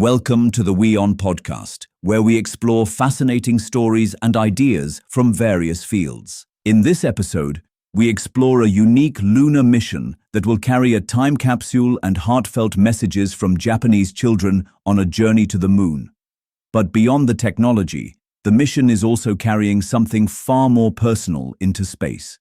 Welcome to the WION podcast, where we explore fascinating stories and ideas from various fields. In this episode, we explore a unique lunar mission that will carry a time capsule and heartfelt messages from Japanese children on a journey to the moon. But beyond the technology, the mission is also carrying something far more personal into space.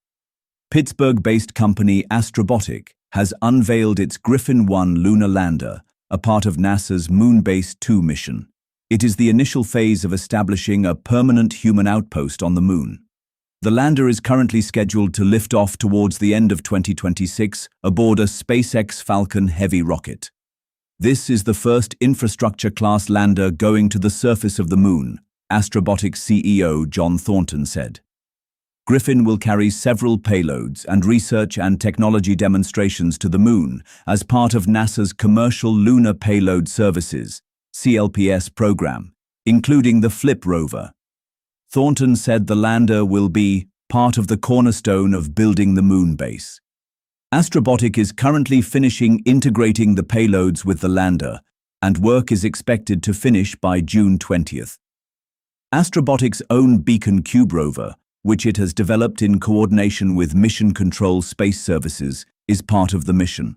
Pittsburgh-based company Astrobotic has unveiled its ffin-1 lunar lander, a part of NASA's Moonbase 2 mission. It is the initial phase of establishing a permanent human outpost on the moon. The lander is currently scheduled to lift off towards the end of 2026 aboard a SpaceX Falcon Heavy rocket. This is the first infrastructure-class lander going to the surface of the moon, Astrobotic CEO John Thornton said. Griffin will carry several payloads and research and technology demonstrations to the moon as part of NASA's Commercial Lunar Payload Services (CLPS) program, including the FLIP rover. Thornton said the lander will be part of the cornerstone of building the moon base. Astrobotic is currently finishing integrating the payloads with the lander, and work is expected to finish by June 20th. Astrobotic's own Beacon Cube rover, which it has developed in coordination with Mission Control Space Services, is part of the mission.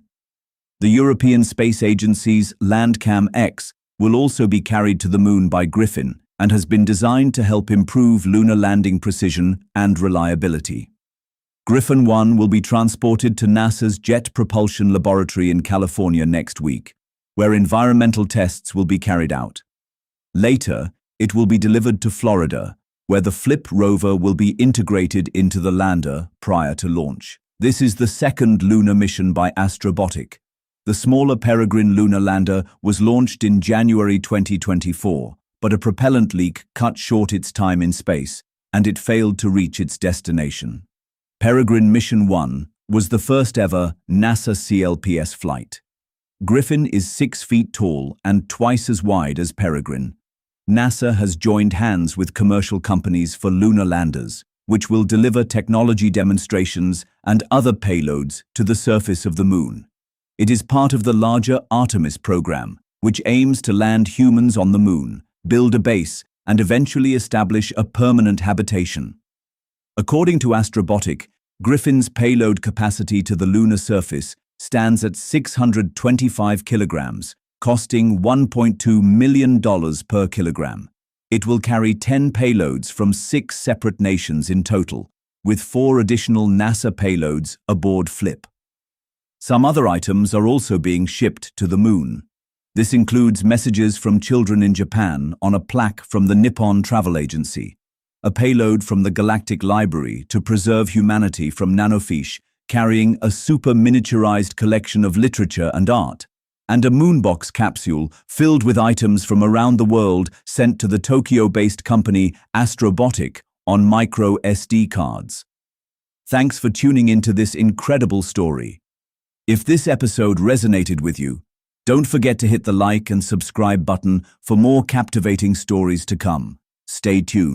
The European Space Agency's Landcam-X will also be carried to the moon by Griffin and has been designed to help improve lunar landing precision and reliability. Griffin-1 will be transported to NASA's Jet Propulsion Laboratory in California next week, where environmental tests will be carried out. Later, it will be delivered to Florida, where the FLIP rover will be integrated into the lander prior to launch. This is the second lunar mission by Astrobotic. The smaller Peregrine lunar lander was launched in January 2024, but a propellant leak cut short its time in space, and it failed to reach its destination. Peregrine Mission 1 was the first ever NASA CLPS flight. Griffin is 6 feet tall and twice as wide as Peregrine. NASA has joined hands with commercial companies for lunar landers, which will deliver technology demonstrations and other payloads to the surface of the moon. It is part of the larger Artemis program, which aims to land humans on the moon, build a base, and eventually establish a permanent habitation. According to Astrobotic, Griffin's payload capacity to the lunar surface stands at 625 kilograms, costing $1.2 million per kilogram. It will carry 10 payloads from 6 separate nations in total, with 4 additional NASA payloads aboard FLIP. Some other items are also being shipped to the moon. This includes messages from children in Japan on a plaque from the Nippon Travel Agency, a payload from the Galactic Library to preserve humanity from nanofish carrying a super miniaturized collection of literature and art, and a moonbox capsule filled with items from around the world sent to the Tokyo-based company Astrobotic on micro SD cards. Thanks for tuning into this incredible story. If this episode resonated with you, don't forget to hit the like and subscribe button for more captivating stories to come. Stay tuned.